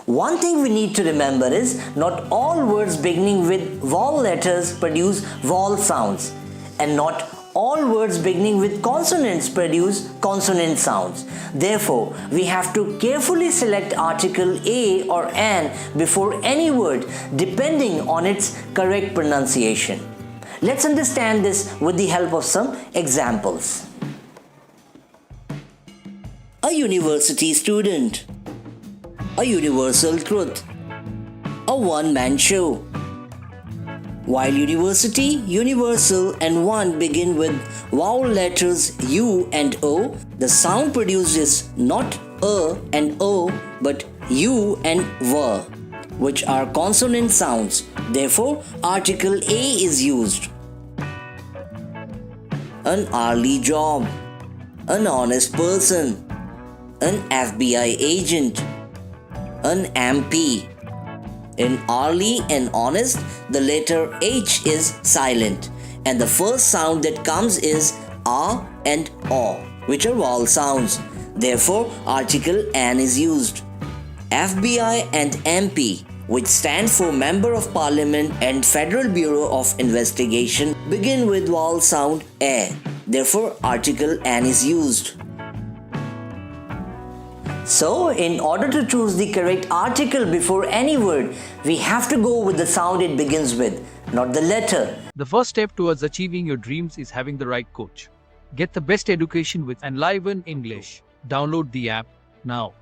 One thing we need to remember is not all words beginning with vowel letters produce vowel sounds, and not all words beginning with consonants produce consonant sounds. Therefore, we have to carefully select article a or an before any word depending on its correct pronunciation. Let's understand this with the help of some examples. A university student. A universal truth. A one-man show. While university, universal and one begin with vowel letters U and O, the sound produced is not A and O but U and V, which are consonant sounds. Therefore, article A is used. An hourly job. An honest person. An FBI agent. An MP. In hourly and honest, the letter H is silent, and the first sound that comes is A and O, which are vowel sounds. Therefore, article an is used. FBI and MP, which stand for Member of Parliament and Federal Bureau of Investigation, begin with vowel sound A. Therefore, article an is used. So, in order to choose the correct article before any word, we have to go with the sound it begins with, not the letter. The first step towards achieving your dreams is having the right coach. Get the best education with Enliven English. Download the app now.